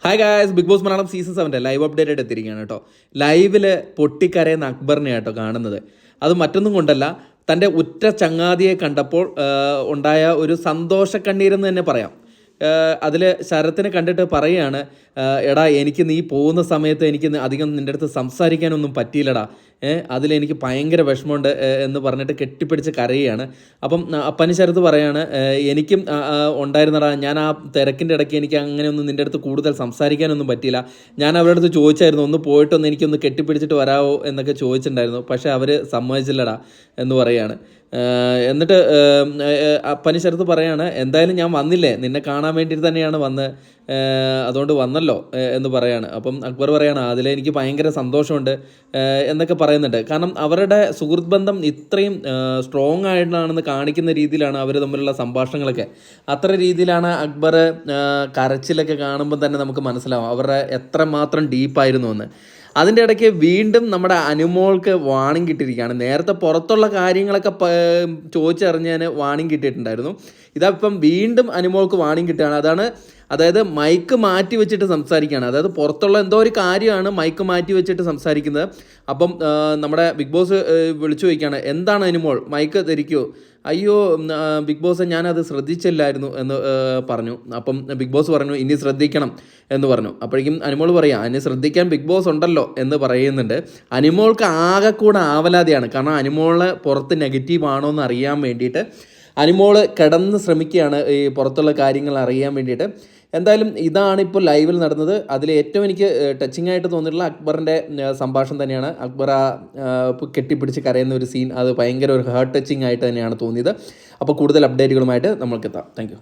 Hi guys, Bigg Boss Malayalam season 7 live update ആയിട്ട് എത്തിയിരിക്കുകയാണ് കേട്ടോ. ലൈവിൽ പൊട്ടിക്കരയുന്ന അക്ബറിനെ കേട്ടോ കാണുന്നത്. അത് മറ്റൊന്നും കൊണ്ടല്ല, തൻ്റെ ഉറ്റ ചങ്ങാതിയെ കണ്ടപ്പോൾ ഉണ്ടായ ഒരു സന്തോഷ കണ്ണീരെന്ന് തന്നെ പറയാം. അതിൽ ശരത്തിനെ കണ്ടിട്ട് പറയുകയാണ്, എടാ എനിക്ക് നീ പോകുന്ന സമയത്ത് എനിക്ക് അധികം നിൻ്റെ അടുത്ത് സംസാരിക്കാനൊന്നും പറ്റിയില്ലടാ, അതിലെനിക്ക് ഭയങ്കര വിഷമമുണ്ട് എന്ന് പറഞ്ഞിട്ട് കെട്ടിപ്പിടിച്ച് കരയുകയാണ്. അപ്പം അപ്പന് ശരത്ത് പറയാണ്, എനിക്കും ഉണ്ടായിരുന്നടാ, ഞാൻ ആ തിരക്കിൻ്റെ ഇടയ്ക്ക് എനിക്ക് അങ്ങനെയൊന്നും നിൻ്റെ അടുത്ത് കൂടുതൽ സംസാരിക്കാനൊന്നും പറ്റിയില്ല. ഞാൻ അവരുടെ അടുത്ത് ചോദിച്ചായിരുന്നു, ഒന്ന് പോയിട്ടൊന്ന് എനിക്കൊന്ന് കെട്ടിപ്പിടിച്ചിട്ട് വരാമോ എന്നൊക്കെ ചോദിച്ചിട്ടുണ്ടായിരുന്നു, പക്ഷേ അവർ സമ്മതിച്ചില്ലടാ എന്ന് പറയുകയാണ്. എന്നിട്ട് അപ്പന് ശരത്ത് പറയാണ്, എന്തായാലും ഞാൻ വന്നില്ലേ, നിന്നെ കാണാൻ വേണ്ടിയിട്ട് തന്നെയാണ് വന്ന്, അതുകൊണ്ട് വന്നല്ലോ എന്ന് പറയാണ്. അപ്പം അക്ബർ പറയാണ്, അതിലെനിക്ക് ഭയങ്കര സന്തോഷമുണ്ട് എന്നൊക്കെ പറയുന്നുണ്ട്. കാരണം അവരുടെ സുഹൃത്ത് ബന്ധം ഇത്രയും സ്ട്രോങ് ആയിട്ടാണെന്ന് കാണിക്കുന്ന രീതിയിലാണ് അവർ തമ്മിലുള്ള സംഭാഷണങ്ങളൊക്കെ. അത്ര രീതിയിലാണ് അക്ബർ കരച്ചിലൊക്കെ കാണുമ്പോൾ തന്നെ നമുക്ക് മനസ്സിലാവും അവരുടെ എത്രമാത്രം ഡീപ്പായിരുന്നു എന്ന്. അതിൻ്റെ ഇടയ്ക്ക് വീണ്ടും നമ്മുടെ അനുമോൾക്ക് വാണിംഗ് കിട്ടിയിരിക്കുകയാണ്. നേരത്തെ പുറത്തുള്ള കാര്യങ്ങളൊക്കെ ചോദിച്ചറിഞ്ഞാൽ വാണിംഗ് കിട്ടിയിട്ടുണ്ടായിരുന്നു. ഇപ്പം വീണ്ടും അനുമോൾക്ക് വാണിംഗ് കിട്ടുകയാണ്. അതായത് മൈക്ക് മാറ്റി വെച്ചിട്ട് സംസാരിക്കുകയാണ്. അതായത് പുറത്തുള്ള എന്തോ ഒരു കാര്യമാണ് മൈക്ക് മാറ്റി വെച്ചിട്ട് സംസാരിക്കുന്നത്. അപ്പം നമ്മുടെ ബിഗ് ബോസ് വിളിച്ചു ചോദിക്കുകയാണ്, എന്താണ് അനുമോൾ, മൈക്ക് ധരിക്കുമോ? അയ്യോ ബിഗ് ബോസ് ഞാനത് ശ്രദ്ധിച്ചില്ലായിരുന്നു എന്ന് പറഞ്ഞു. അപ്പം ബിഗ് ബോസ് പറഞ്ഞു, ഇനി ശ്രദ്ധിക്കണം എന്ന് പറഞ്ഞു. അപ്പോഴേക്കും അനുമോൾ പറയാം, അതിന് ശ്രദ്ധിക്കാൻ ബിഗ് ബോസ് ഉണ്ടല്ലോ എന്ന് പറയുന്നുണ്ട്. അനുമോൾക്ക് ആകെ കൂടെ ആവലാതെയാണ്. കാരണം അനുമോള് പുറത്ത് നെഗറ്റീവ് ആണോ എന്ന് അറിയാൻ വേണ്ടിയിട്ട് അനുമോൾ കിടന്ന് ശ്രമിക്കുകയാണ് ഈ പുറത്തുള്ള കാര്യങ്ങൾ അറിയാൻ വേണ്ടിയിട്ട്. എന്തായാലും ഇതാണ് ഇപ്പോൾ ലൈവിൽ നടന്നത്. അതിൽ ഏറ്റവും എനിക്ക് ടച്ചിങ് ആയിട്ട് തോന്നിയിട്ടുള്ള അക്ബറിൻ്റെ സംഭാഷണം തന്നെയാണ്. അക്ബർ കെട്ടിപ്പിടിച്ച് കരയുന്ന ഒരു സീൻ, അത് ഭയങ്കര ഒരു ഹാർട്ട് ടച്ചിങ് ആയിട്ട് തന്നെയാണ് തോന്നിയത്. അപ്പോൾ കൂടുതൽ അപ്ഡേറ്റുകളുമായിട്ട് നമ്മൾക്ക് എത്താം. താങ്ക്